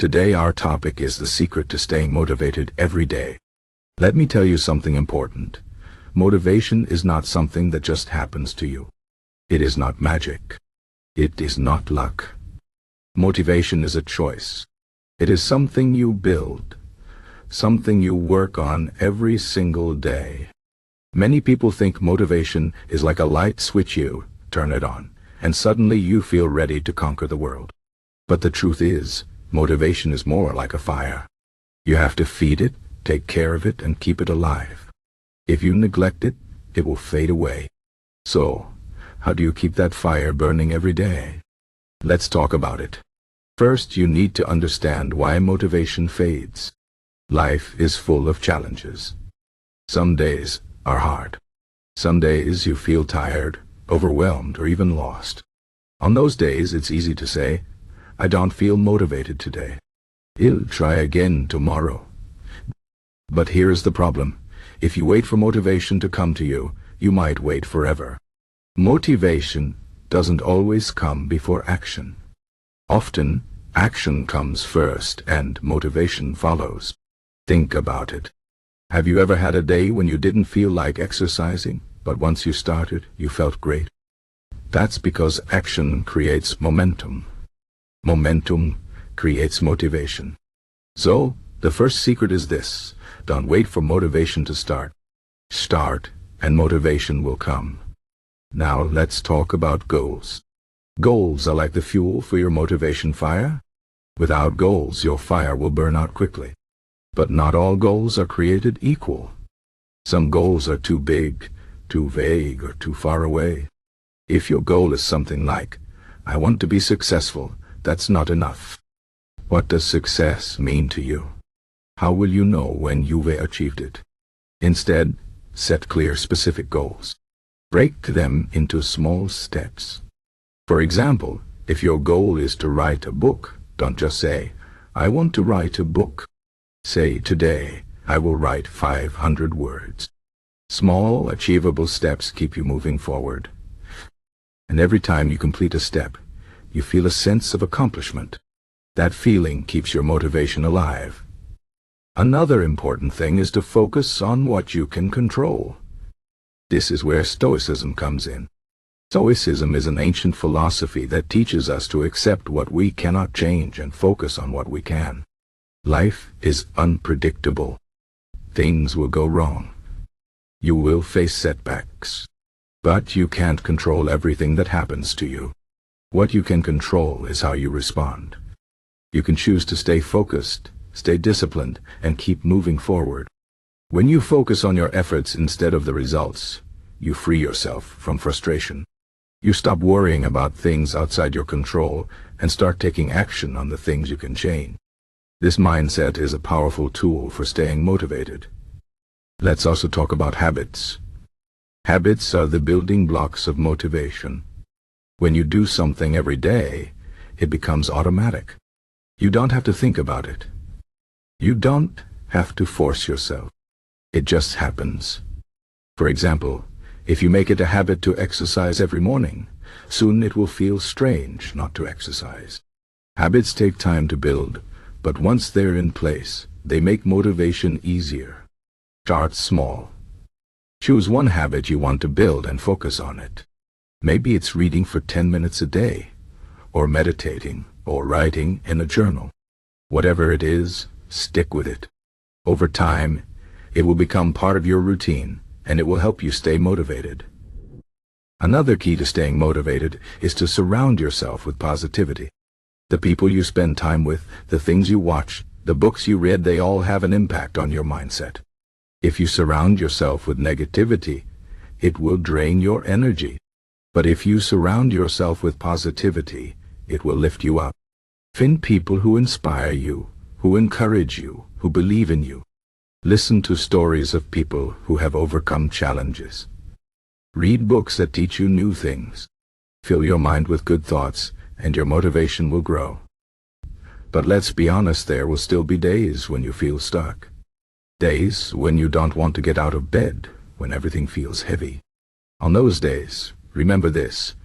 Today our topic is the secret to staying motivated every day. Let me tell you something important. Motivation is not something that just happens to you. It is not magic. It is not luck. Motivation is a choice. It is something you build, something you work on every single day. Many people think motivation is like a light switch. You turn it on, and suddenly you feel ready to conquer the world. But the truth is, motivation is more like a fire. You have to feed it, take care of it, and keep it alive. If you neglect it, it will fade away. So, how do you keep that fire burning every day? Let's talk about it. First, you need to understand why motivation fades. Life is full of challenges. Some days are hard. Some days you feel tired, overwhelmed, or even lost. On those days, it's easy to say, "I don't feel motivated today. I'll try again tomorrow." But here's the problem. If you wait for motivation to come to you, you might wait forever. Motivation doesn't always come before action. Often, action comes first and motivation follows. Think about it. Have you ever had a day when you didn't feel like exercising, but once you started, you felt great? That's because action creates momentum. Momentum creates motivation. So, the first secret is this: don't wait for motivation to start. Start, and motivation will come. Now let's talk about goals. Goals are like the fuel for your motivation fire. Without goals, your fire will burn out quickly. But not all goals are created equal. Some goals are too big, too vague, or too far away. If your goal is something like, "I want to be successful," that's not enough. What does success mean to you? How will you know when you've achieved it? Instead, set clear, specific goals. Break them into small steps. For example, if your goal is to write a book, don't just say, "I want to write a book." Say, "Today, I will write 500 words." Small, achievable steps keep you moving forward. And every time you complete a step, you feel a sense of accomplishment. That feeling keeps your motivation alive. Another important thing is to focus on what you can control. This is where Stoicism comes in. Stoicism is an ancient philosophy that teaches us to accept what we cannot change and focus on what we can. Life is unpredictable. Things will go wrong. You will face setbacks. But you can't control everything that happens to you. What you can control is how you respond. You can choose to stay focused, stay disciplined, and keep moving forward. When you focus on your efforts instead of the results, you free yourself from frustration. You stop worrying about things outside your control and start taking action on the things you can change. This mindset is a powerful tool for staying motivated. Let's also talk about habits. Habits are the building blocks of motivation. When you do something every day, it becomes automatic. You don't have to think about it. You don't have to force yourself. It just happens. For example, if you make it a habit to exercise every morning, soon it will feel strange not to exercise. Habits take time to build, but once they're in place, they make motivation easier. Start small. Choose one habit you want to build and focus on it. Maybe it's reading for 10 minutes a day, or meditating, or writing in a journal. Whatever it is, stick with it. Over time, it will become part of your routine, and it will help you stay motivated. Another key to staying motivated is to surround yourself with positivity. The people you spend time with, the things you watch, the books you read, they all have an impact on your mindset. If you surround yourself with negativity, it will drain your energy. But if you surround yourself with positivity, it will lift you up. Find people who inspire you, who encourage you, who believe in you. Listen to stories of people who have overcome challenges. Read books that teach you new things. Fill your mind with good thoughts, and your motivation will grow. But let's be honest, there will still be days when you feel stuck. Days when you don't want to get out of bed, when everything feels heavy. On those days, remember this: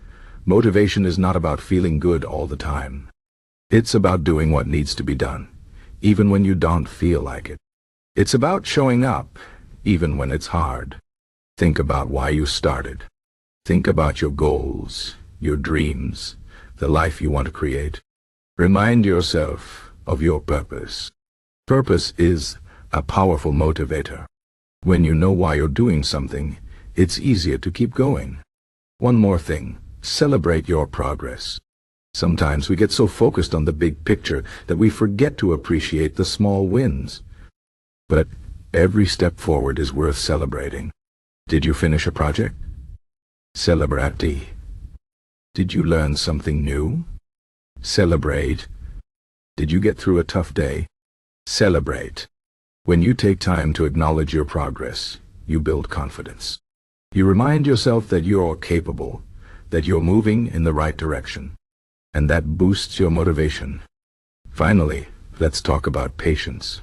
motivation is not about feeling good all the time. It's about doing what needs to be done, even when you don't feel like it. It's about showing up, even when it's hard. Think about why you started. Think about your goals, your dreams, the life you want to create. Remind yourself of your purpose. Purpose is a powerful motivator. When you know why you're doing something, it's easier to keep going. One more thing, celebrate your progress. Sometimes we get so focused on the big picture that we forget to appreciate the small wins. But every step forward is worth celebrating. Did you finish a project? Celebrate. Did you learn something new? Celebrate. Did you get through a tough day? Celebrate. When you take time to acknowledge your progress, you build confidence. You remind yourself that you're capable, that you're moving in the right direction, and that boosts your motivation. Finally, let's talk about patience.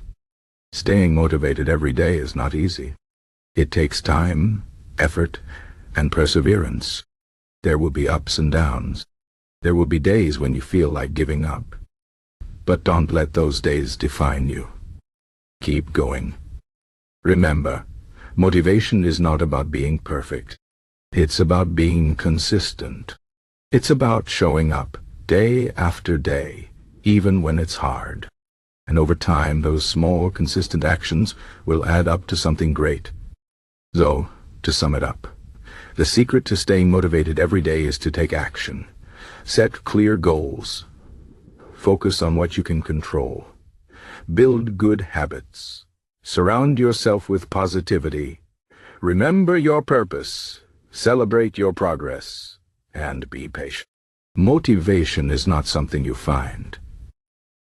Staying motivated every day is not easy. It takes time, effort, and perseverance. There will be ups and downs. There will be days when you feel like giving up. But don't let those days define you. Keep going. Remember, motivation is not about being perfect. It's about being consistent. It's about showing up day after day, even when it's hard. And over time, those small, consistent actions will add up to something great. So, to sum it up, the secret to staying motivated every day is to take action. Set clear goals. Focus on what you can control. Build good habits. Surround yourself with positivity. Remember your purpose. Celebrate your progress. And be patient. Motivation is not something you find.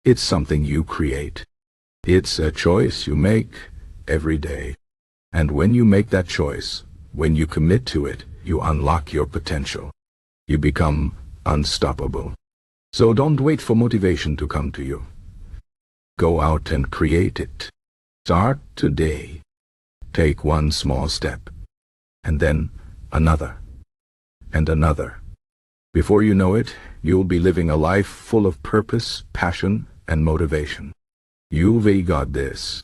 It's something you create. It's a choice you make every day. And when you make that choice, when you commit to it, you unlock your potential. You become unstoppable. So don't wait for motivation to come to you. Go out and create it. Start today. Take one small step, and then another, and another. Before you know it, you'll be living a life full of purpose, passion, and motivation. You've got this.